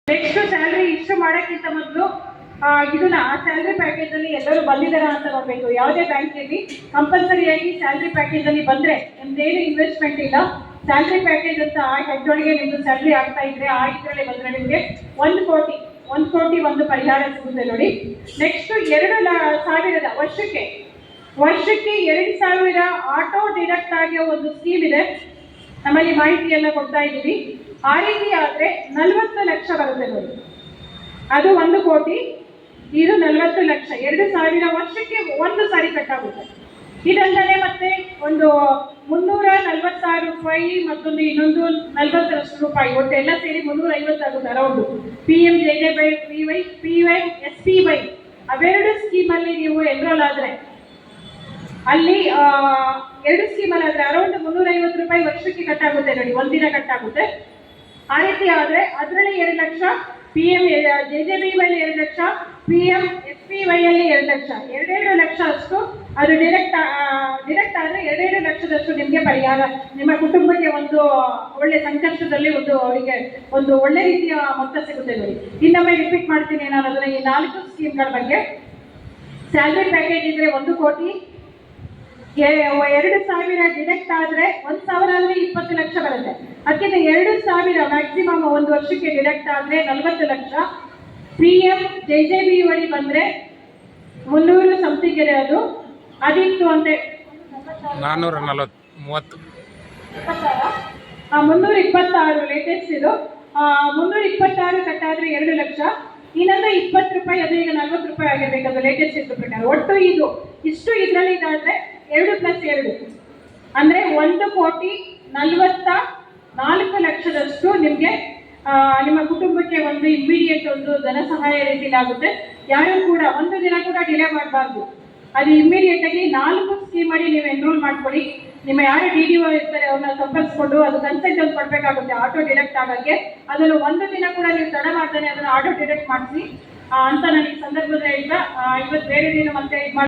Next salary ಇಷ್ಟು ಮಾಡೋಕ್ಕಿಂತ ಮೊದಲು ಇದನ್ನ ಸ್ಯಾಲ್ರಿ ಪ್ಯಾಕೇಜ್ ಅಲ್ಲಿ ಎಲ್ಲರೂ ಬಂದಿದ್ದಾರಾ ಅಂತ ನೋಡಬೇಕು. ಯಾವುದೇ ಬ್ಯಾಂಕಲ್ಲಿ ಕಂಪಲ್ಸರಿಯಾಗಿ ಸ್ಯಾಲ್ರಿ ಪ್ಯಾಕೇಜ್ ಅಲ್ಲಿ ಬಂದ್ರೆ ನಿಮ್ದೇನು ಇನ್ವೆಸ್ಟ್ಮೆಂಟ್ ಇಲ್ಲ, ಸ್ಯಾಲ್ರಿ ಪ್ಯಾಕೇಜ್ ಅಂತ ಆ ಹೆಡ್ ಒಳಗೆ ನಿಮ್ದು ಸ್ಯಾಲ್ರಿ ಆಗ್ತಾ ಇದ್ರೆ ಆ ಇದರಲ್ಲಿ ಬಂದ್ರೆ ನಿಮಗೆ 1 ಕೋಟಿ ಒಂದು ಪರಿಹಾರ ಸಿಗುತ್ತೆ ನೋಡಿ. ನೆಕ್ಸ್ಟ್ 2,000 ವರ್ಷಕ್ಕೆ 2,000 ಆಟೋ ಡಿಡಕ್ಟ್ ಆಗೋ ಒಂದು ಸ್ಕೀಮ್ ಇದೆ. ನಮ್ಮಲ್ಲಿ ಮಾಹಿತಿ ಎಲ್ಲ ಕೊಡ್ತಾ ಇದ್ದೀವಿ. ಆ ರೀತಿ ಆದ್ರೆ 40 ಲಕ್ಷ ಬರುತ್ತೆ ನೋಡಿ. ಅದು 1 ಕೋಟಿ, ಇದು 40 ಲಕ್ಷ. 2,000 ವರ್ಷಕ್ಕೆ ಒಂದು ಸಾರಿ ಕಟ್ಟಾಗುತ್ತೆ. ಇದಲ್ಲದೆ ಮತ್ತೆ ಒಂದು 346 ರೂಪಾಯಿ, ಮತ್ತೊಂದು ಇನ್ನೊಂದು 40 ರೂಪಾಯಿ, ಒಟ್ಟು ಎಲ್ಲ ಸೇರಿ 350 ಆಗುತ್ತೆ ಅರೌಂಡ್. PMJJY, SPY ಅವೆರಡು ಸ್ಕೀಮಲ್ಲಿ ನೀವು ಎನ್ರೋಲ್ ಆದ್ರೆ ಅಲ್ಲಿ 2 ಸ್ಕೀಮಲ್ಲಿ ಆದ್ರೆ ಅರೌಂಡ್ 350 ರೂಪಾಯಿ ವರ್ಷಕ್ಕೆ ಕಟ್ಟಾಗುತ್ತೆ ನೋಡಿ, ಒಂದಿನ ಕಟ್ಟಾಗುತ್ತೆ. ಆ ರೀತಿ ಆದ್ರೆ ಅದರಲ್ಲಿ 2 ಲಕ್ಷ, PMJJBY 2 ಲಕ್ಷ, PMSPY ಅಲ್ಲಿ 2 ಲಕ್ಷ, 2 ಲಕ್ಷ ಅಷ್ಟು ಅದು ಡಿರೆಕ್ಟ್ ಆದ್ರೆ 2 ಲಕ್ಷದಷ್ಟು ನಿಮಗೆ ಪರಿಹಾರ, ನಿಮ್ಮ ಕುಟುಂಬಕ್ಕೆ ಒಂದು ಒಳ್ಳೆ ಸಂಕಷ್ಟದಲ್ಲಿ ಅವರಿಗೆ ಒಂದು ಒಳ್ಳೆ ರೀತಿಯ ಮೊತ್ತ ಸಿಗುತ್ತೆ ನೋಡಿ. ಇನ್ನೊಮ್ಮೆ ರಿಪೀಟ್ ಮಾಡ್ತೀನಿ ನಾನು ಅದನ್ನ. ಈ 4 ಸ್ಕೀಮ್ಗಳ ಬಗ್ಗೆ. ಸ್ಯಾಲ್ರಿ ಪ್ಯಾಕೇಜ್ ಇದ್ರೆ 1 ಕೋಟಿ, 2,000 ಡಿಡಕ್ಟ್ ಆದ್ರೆ 1,000 ಆದ್ರೆ 20 ಲಕ್ಷ ಬರುತ್ತೆ. ಅದಕ್ಕಿಂತ 2,000 ಮ್ಯಾಕ್ಸಿಮಮ್ ಒಂದು ವರ್ಷಕ್ಕೆ ಡಿಡಕ್ಟ್ ಆದ್ರೆ 40 ಲಕ್ಷ. PMJJBY ಬಂದ್ರೆ 300 ಸಮಥಿಂಗ್ ಇದೆ. ಅದಿತ್ತು ಅಂದ್ರೆ 326 ಲೇಟೆಸ್ಟ್ ಇದು. 326 ಕಟ್ಟಾದ್ರೆ 2 ಲಕ್ಷ, ಇನ್ನೊಂದು 20 ರೂಪಾಯಿ, ಅದು ಈಗ 40 ರೂಪಾಯಿ ಆಗಿರ್ಬೇಕು, ಅದು ಲೇಟೆಸ್ಟ್ ಇತ್ತು ಪ್ರಕಾರ. ಒಟ್ಟು ಇಷ್ಟು ಇದರಲ್ಲಿ ಇದಾದ್ರೆ 2 + 2 ಅಂದ್ರೆ 1,44 ಲಕ್ಷದಷ್ಟು ನಿಮಗೆ ನಿಮ್ಮ ಕುಟುಂಬಕ್ಕೆ ಒಂದು ಇಮ್ಮಿಡಿಯೇಟ್ ಒಂದು ಧನ ಸಹಾಯ ರೀತಿಯಲ್ಲಿ ಆಗುತ್ತೆ. ಯಾರು ಕೂಡ ಒಂದು ದಿನ ಕೂಡ ಡಿಲೇ ಮಾಡಬಾರ್ದು. ಅದು ಇಮ್ಮಿಡಿಯೇಟ್ ಆಗಿ 4 ಸ್ಕೀಮ್ ಮಾಡಿ ನೀವು ಎನ್ರೋಲ್ ಮಾಡ್ಕೊಳ್ಳಿ. ನಿಮ್ಮ ಯಾರು DDO ಇರ್ತಾರೆ ಅವ್ರನ್ನ ಸಂಪರ್ಕಿಸ್ಕೊಂಡು ಅದು ಕನ್ಸೆಂಟ್ ಒಂದು ಕೊಡ್ಬೇಕಾಗುತ್ತೆ ಆಟೋ ಡಿಡಕ್ಟ್ ಆಗೋಕ್ಕೆ. ಅದನ್ನು ಒಂದು ದಿನ ಕೂಡ ನೀವು ತಡ ಮಾಡ್ತಾನೆ ಅದನ್ನು ಆಟೋ ಡಿಡಕ್ಟ್ ಮಾಡಿಸಿ ಅಂತ ನನಗೆ ಸಂದರ್ಭದಲ್ಲಿ ಇಲ್ಲ. ಇವತ್ತು ಬೇರೆ ದಿನ ಮತ್ತೆ ಇದು ಮಾಡಿ